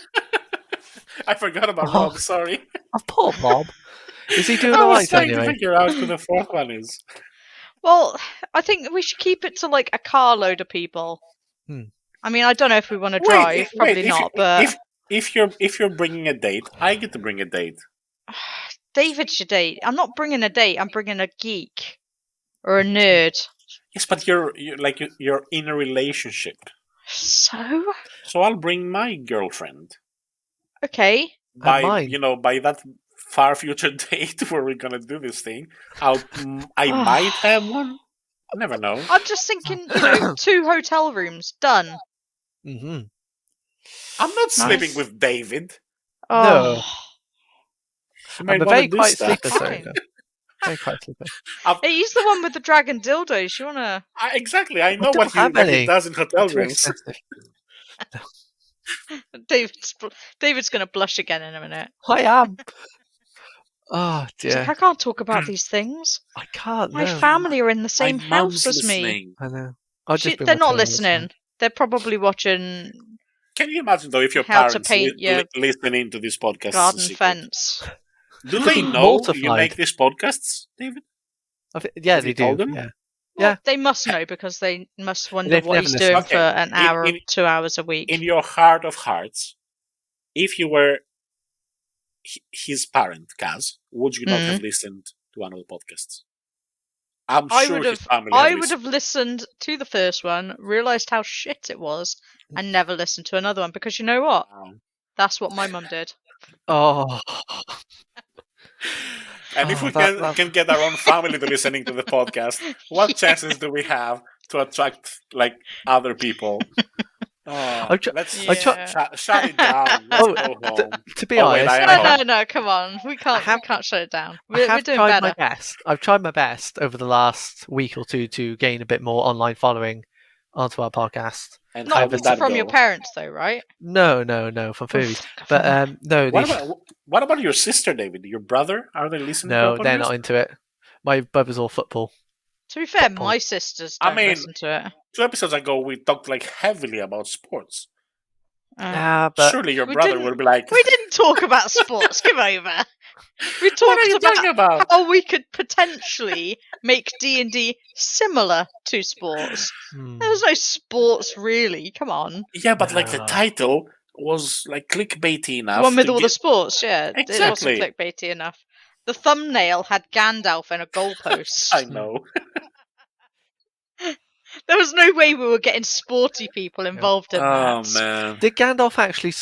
I forgot about Rob, sorry. Poor Bob. Is he doing I was alright trying anyway? to figure out who the fourth one is. Well, I think we should keep it to like a carload of people. I mean, I don't know if we want to drive. Probably not. But if you're bringing a date, I get to bring a date. David's your date. I'm not bringing a date. I'm bringing a geek or a nerd. Yes, but you're in a relationship. So I'll bring my girlfriend. Okay. By that far future date where we're gonna do this thing, I might have one. Never know. I'm just thinking, 2 hotel rooms done. Mm-hmm. I'm not sleeping with David. No. I'm a very quiet sleeper, Very quiet sleeper. Hey, he's the one with the dragon dildos. You wanna? Exactly. I know what he does in hotel rooms. David's gonna blush again in a minute. I am. Oh dear. Like, I can't talk about these things. I can't. My family are in the same house as listening. me. I know. They're not listening. They're probably watching. Can you imagine though if your parents listening to this podcast? Garden fence. Do they know you make these podcasts, David? Yeah, they do. Yeah. Well, they must know because they must wonder what he's doing for an hour, 2 hours a week. In your heart of hearts, if you were his parent, Cazz, would you not have listened to one of the podcasts? I'm sure his family I would have listened to the first one, realised how shit it was, and never listened to another one because you know what? That's what my mum did. Oh. And if we can get our own family to listening to the podcast, what chances do we have to attract other people? Let's shut it down. Let's go home. To be honest, no, come on. We can't shut it down. We're doing better. My best. I've tried my best over the last week or two to gain a bit more online following onto our podcast. And not from your parents, though, right? No, from foods. But no. What about your sister, David? Your brother? Are they listening? No, they're not into it. My brother's all football. To be fair, my sisters don't listen to it. 2 episodes ago, we talked heavily about sports. But surely your brother would be like, we didn't talk about sports. Come over. We talked about how we could potentially make D&D similar to sports. There was no sports really. Come on. Yeah, but the title was clickbaity enough. The one with all the sports, yeah. Exactly. It wasn't clickbaity enough. The thumbnail had Gandalf and a goalpost. I know. There was no way we were getting sporty people involved in that. Oh man! Did Gandalf actually?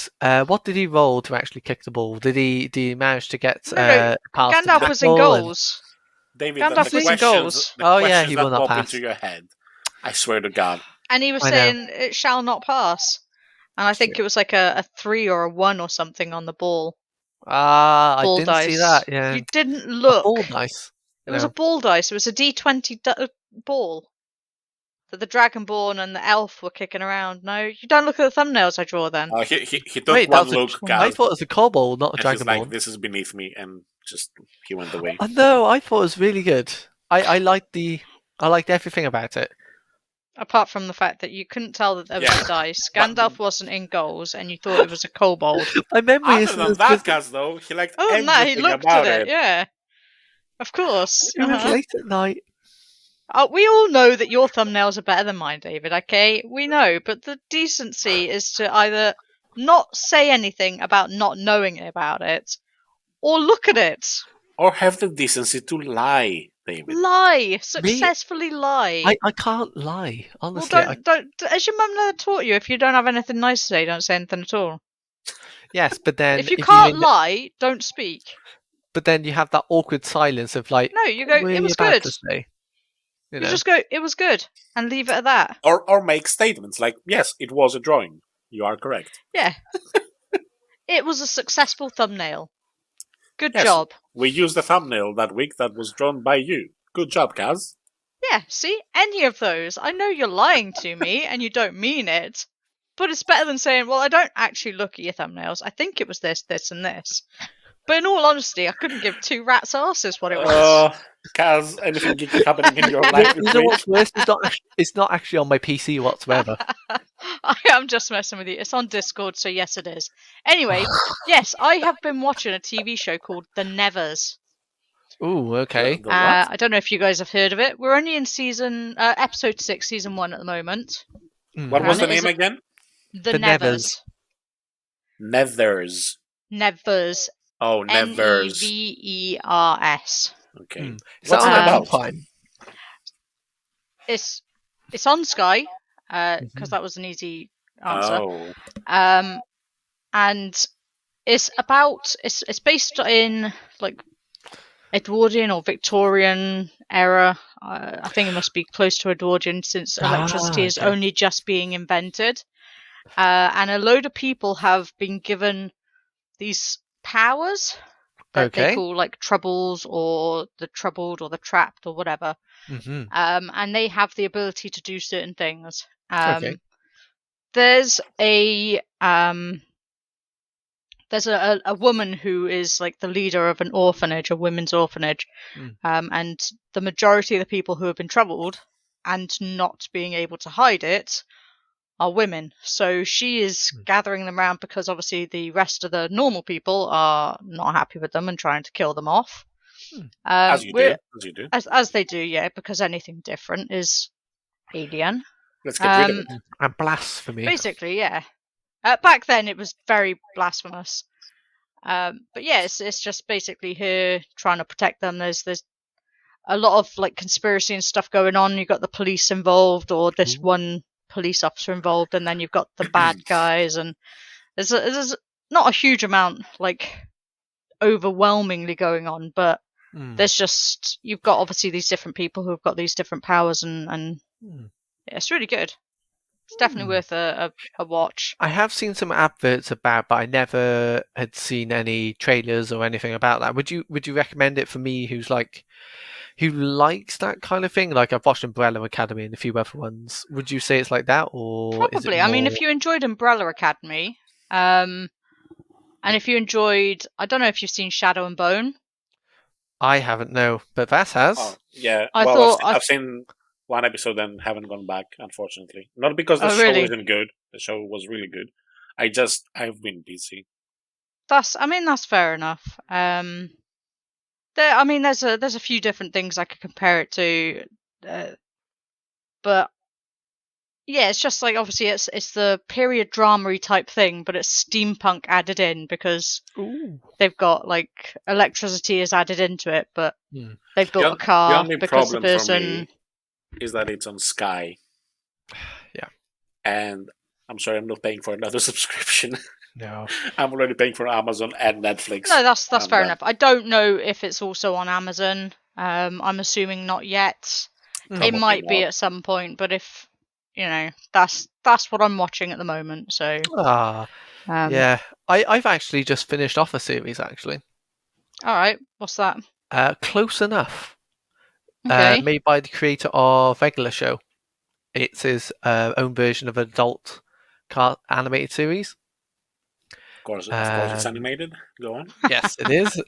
What did he roll to actually kick the ball? Did he manage to get past? Gandalf was in goals. David, Gandalf was in goals. He will not pass. Into your head. I swear to God. And he was saying it shall not pass. And I think it was a 3 or a 1 or something on the ball. I didn't see that. Yeah, you didn't look. Ball dice. It was a ball dice. It was a D20 ball. That the Dragonborn and the elf were kicking around. No, you don't look at the thumbnails I draw then. He took one look. I thought it was a kobold, not a Dragonborn. This is beneath me, and he went away. No, I thought it was really good. I liked everything about it. Apart from the fact that you couldn't tell that there was a dice. Gandalf wasn't in goals, and you thought it was a kobold. My memory is that Cazz though. He liked everything he looked about at it. Yeah, of course. It was late at night. We all know that your thumbnails are better than mine, David, okay? We know, but the decency is to either not say anything about not knowing about it, or look at it. Or have the decency to lie, David. Lie! Successfully lie. I can't lie, honestly. Well, don't, as your mum never taught you, if you don't have anything nice to say, don't say anything at all. Yes, but then... If you can't lie, don't speak. But then you have that awkward silence of No, you go, it was good. You just go, it was good, and leave it at that. Or make statements like, yes, it was a drawing. You are correct. Yeah. It was a successful thumbnail. Good job. We used the thumbnail that week that was drawn by you. Good job, Cazz. Yeah, see? Any of those. I know you're lying to me, and you don't mean it. But it's better than saying, well, I don't actually look at your thumbnails. I think it was this, this, and this. But in all honesty, I couldn't give two rats' asses what it was. Cazz, anything geeky happening in your life this You know week? what's worse? It's not actually on my PC whatsoever. I'm just messing with you. It's on Discord, so yes, it is. Anyway, yes, I have been watching a TV show called The Nevers. Ooh, okay. The what? I don't know if you guys have heard of it. We're only in episode 6, season 1 at the moment. What was the name again? The Nevers. Nethers. Nevers. Oh, Nevers. Nevers. Okay. What's it about? It's on Sky, because that was an easy answer. Oh. And it's based in like Edwardian or Victorian era. I think it must be close to Edwardian since electricity is only just being invented. And a load of people have been given these powers that they call like troubles or the troubled or the trapped or whatever. Mm-hmm. And they have the ability to do certain things. There's a woman who is like the leader of an orphanage, a women's orphanage, and the majority of the people who have been troubled and not being able to hide it are women. So she is gathering them around because obviously the rest of the normal people are not happy with them and trying to kill them off. As you do. As they do, yeah, because anything different is alien. Let's get rid of it. And blasphemy. Basically, yeah. Back then it was very blasphemous. But yeah, it's just basically her trying to protect them. There's a lot of like conspiracy and stuff going on. You've got the police involved, or this one police officer involved, and then you've got the bad guys, and there's not a huge amount like overwhelmingly going on, but there's just, you've got obviously these different people who've got these different powers, and yeah, it's really good. It's definitely worth a watch. I have seen some adverts about, but I never had seen any trailers or anything about that. Would you recommend it for me who likes that kind of thing? Like I've watched Umbrella Academy and a few other ones. Would you say it's like that, or probably? Is it more... I mean, if you enjoyed Umbrella Academy, and if you enjoyed, I don't know if you've seen Shadow and Bone. I haven't, no, but Vass has. Oh, yeah. I've seen one episode and haven't gone back, unfortunately. Not because the show isn't good. The show was really good. I've been busy. That's fair enough. There's a few different things I could compare it to, but yeah, it's just like obviously it's the period drama-y type thing, but it's steampunk added in because they've got like electricity is added into it, but they've built a car. The only because problem the person for me is that it's on Sky. Yeah, and I'm sorry, I'm not paying for another subscription. No, I'm already paying for Amazon and Netflix. No, that's fair enough. I don't know if it's also on Amazon. I'm assuming not yet. It might be at some point, but if that's what I'm watching at the moment. So yeah, I've actually just finished off a series actually. All right, what's that? Close Enough. Okay. Made by the creator of Regular Show. It's his own version of an adult animated series. Of course, it's animated. Go on. Yes, it is.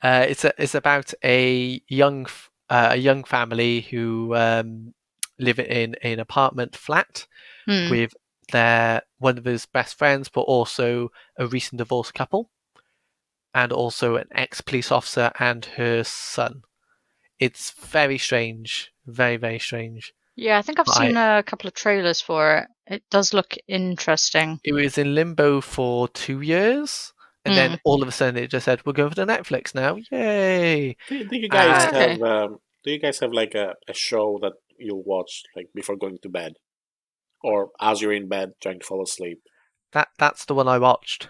It's about a young family who live in an apartment flat with one of his best friends, but also a recent divorced couple, and also an ex-police officer and her son. It's very strange, very, very strange. Yeah, I think I've seen a couple of trailers for it. It does look interesting. It was in limbo for 2 years, and then all of a sudden it just said, "We're going for the Netflix now! Yay!" Do you guys have? Do you guys have like a show that you watch like before going to bed, or as you're in bed trying to fall asleep? That's the one I watched.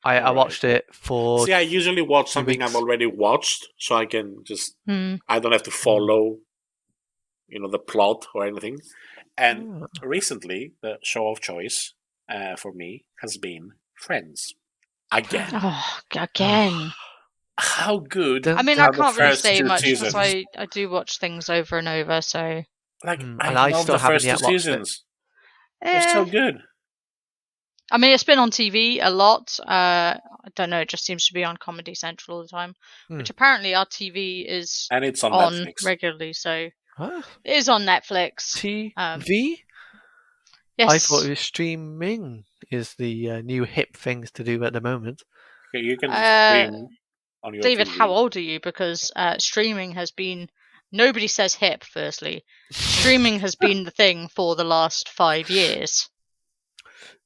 I watched it for. See, I usually watch something I've already watched, so I can just I don't have to follow, the plot or anything. And recently, the show of choice for me has been Friends. Again. Oh, again. How good? I mean, I can't really say much because I do watch things over and over. So, I love the first 2 seasons. They're so good. I mean, it's been on TV a lot. I don't know. It just seems to be on Comedy Central all the time, which apparently our TV is and it's on Netflix regularly. So Huh? it is on Netflix. TV? Yes. I thought it was streaming is the new hip things to do at the moment. Okay, you can stream on your David, TV. how old are you? Because streaming has been. Nobody says hip, firstly. Streaming has been the thing for the last 5 years.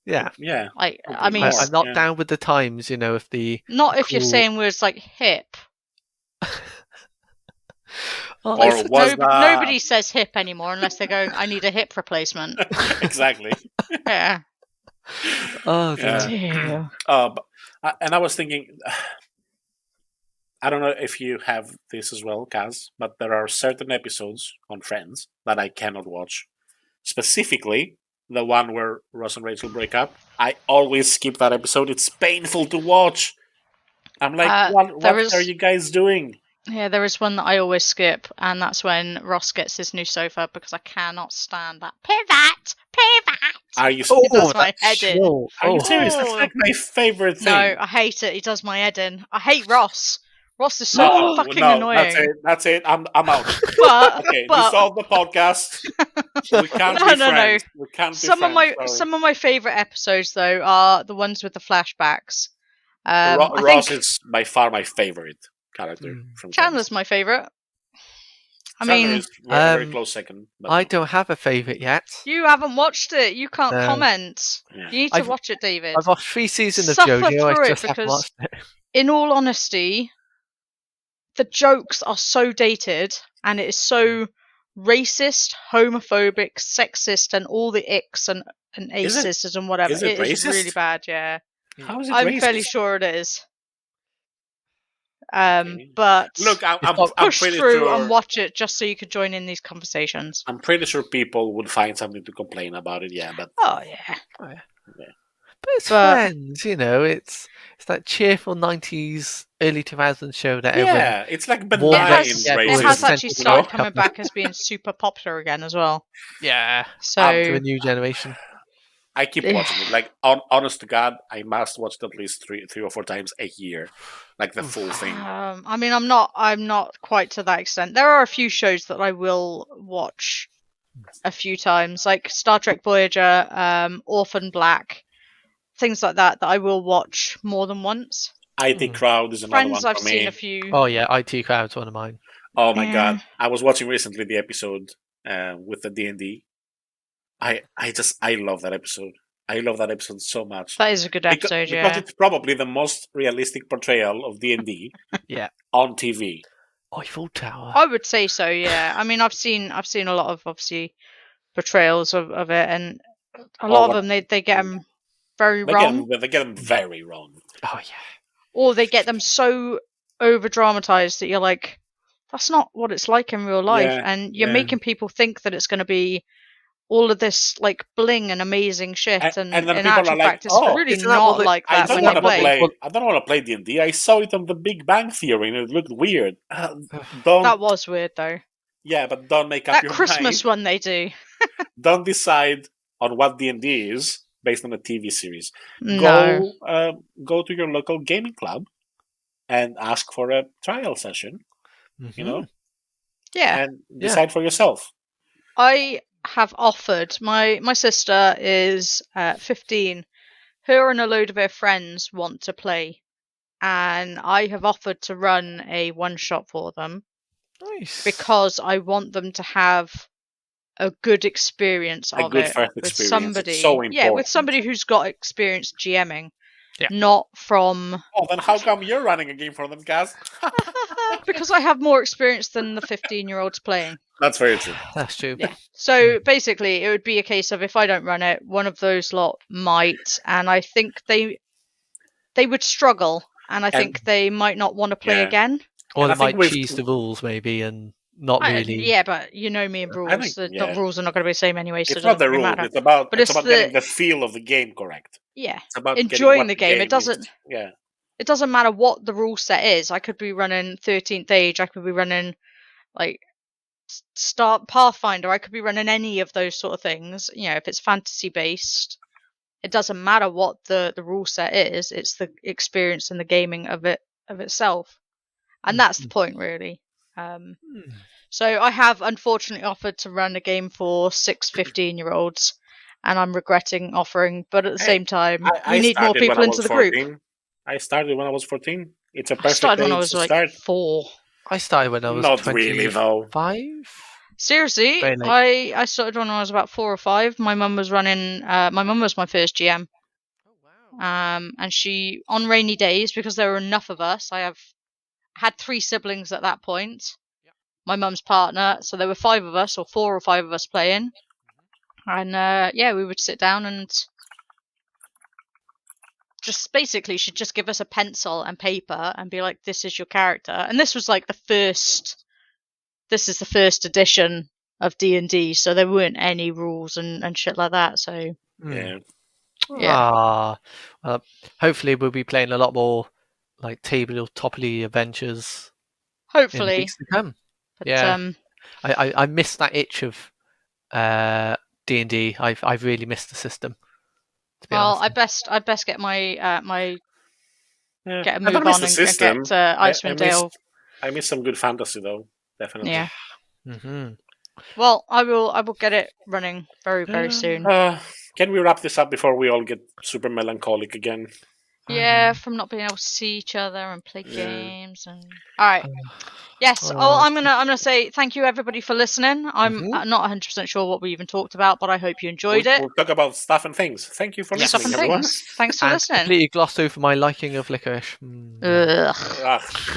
Yeah. Yeah. I mean, I'm not down with the times, if the. Not if you're saying words like hip. Or nobody says hip anymore unless they're going, I need a hip replacement. Exactly. Yeah. Oh, dear. And I was thinking, I don't know if you have this as well, Cazz, but there are certain episodes on Friends that I cannot watch. Specifically, the one where Ross and Rachel break up. I always skip that episode. It's painful to watch. I'm like, what are you guys doing? Yeah, there is one that I always skip, and that's when Ross gets his new sofa because I cannot stand that pivot. Are you? He does my head in. Are you serious? That's like my favorite thing. No, I hate it. He does my head in. I hate Ross. Ross is so fucking annoying. That's it. I'm out. But we solved the podcast. We can't be friends. We can't be Some of my favorite episodes though are the ones with the flashbacks. Ross is by far my favorite character from Chandler's my favorite. Chandler is very close second. I don't have a favorite yet. You haven't watched it. You can't comment. Yeah. You need to watch it, David. I've watched 3 seasons of JoJo. I just haven't watched it. In all honesty, the jokes are so dated, and it is so racist, homophobic, sexist, and all the icks and aces and whatever. Is it racist? Is really bad. Yeah. How is it I'm racist? fairly sure it is. But look, I'm push pretty through sure, and watch it just so you could join in these conversations. I'm pretty sure people would find something to complain about it. Yeah, but yeah. But it's Friends, it's that cheerful 90s, early 2000s show that everyone. It's like benign. It has actually started coming back as being super popular again as well. Yeah, so to a new generation. I keep watching it. Like, honest to God, I must watch it at least three or four times a year, like the full thing. I mean, I'm not quite to that extent. There are a few shows that I will watch a few times, like Star Trek Voyager, Orphan Black, things like that I will watch more than once. IT Crowd is another one for me. I've seen a few. Oh yeah, IT Crowd's one of mine. Oh my God, I was watching recently the episode with the D&D. I love that episode. I love that episode so much. That is a good episode, because it's probably the most realistic portrayal of D&D on TV. Eiffel Tower. I would say so, yeah. I mean, I've seen a lot of obviously portrayals of it, and a lot of them they get them very wrong. They get them very wrong. Oh yeah. Or they get them so over dramatized that you're like, that's not what it's like in real life, and you're making people think that it's going to be all of this like bling and amazing shit, and then in actual fact, it's really not like that. I don't want to play D&D. I saw it on The Big Bang Theory, and it looked weird. That was weird, though. Yeah, but don't make up that your Christmas mind. one they do. Don't decide on what D&D is based on a TV series. No. Go to your local gaming club and ask for a trial session. Yeah, and decide for yourself. I have offered. My sister is 15. Her and a load of her friends want to play, and I have offered to run a one-shot for them. Nice. Because I want them to have a good experience of good it first with experience. somebody. It's so important. Yeah, with somebody who's got experience GMing, not from. Oh, then how come you're running a game for them, Cazz? Because I have more experience than the 15-year-olds playing. That's very true. That's true. Yeah. So basically, it would be a case of if I don't run it, one of those lot might, and I think they would struggle, and I think they might not want to play again. Or they might cheese the rules, maybe, and not really. Yeah, but you know me and rules. The rules are not going to be the same anyway, so it's not the rule. Matter. It's about getting the feel of the game correct. Yeah, it's about enjoying the game. It doesn't. Yeah. It doesn't matter what the rule set is. I could be running 13th Age. I could be running like Pathfinder. I could be running any of those sort of things. You know, if it's fantasy based, it doesn't matter what the rule set is. It's the experience and the gaming of itself, and that's the point, really. So I have unfortunately offered to run a game for 6 15-year-olds, and I'm regretting offering. But at the same time, we need more people into the group. I started when I was 14. It's a I perfect started when I age was to like start. 4. I started when I was Not 25. really, though. Seriously, Very late. I started when I was about 4 or 5. My mum was running. My mum was my first GM. Oh, wow. And she, on rainy days, because there were enough of us, had 3 siblings at that point. Yep. My mum's partner, so there were 5 of us, or 4 or 5 of us playing. And we would sit down and just basically she'd just give us a pencil and paper and be like, "This is your character." And this was like this is the first edition of D&D, so there weren't any rules and shit like that. So yeah. Hopefully we'll be playing a lot more like tabletop-y adventures. Hopefully. In the weeks to come. But, yeah. I missed that itch of D&D. I've really missed the system. To be honest. I best get my get a move I on miss the and system. get Icewind Dale. I miss some good fantasy though, definitely. Yeah. Mm-hmm. Well, I will get it running very, very soon. Can we wrap this up before we all get super melancholic again? Yeah, from not being able to see each other and play games and all right. Yes. I'm gonna say thank you everybody for listening. I'm not 100% sure what we even talked about, but I hope you enjoyed it. We'll talk about stuff and things. Thank you for listening, everyone. Thanks for listening. Completely glossed over my liking of licorice. Ugh.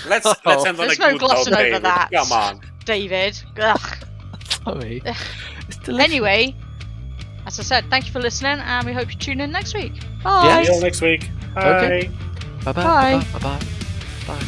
Let's end on a good note. There's no glossing over that. Come on, David. Ugh. Sorry. It's delicious. Anyway, as I said, thank you for listening, and we hope you tune in next week. Bye. See you all next week. Bye. Okay. Bye-bye. Bye. Bye-bye. Bye.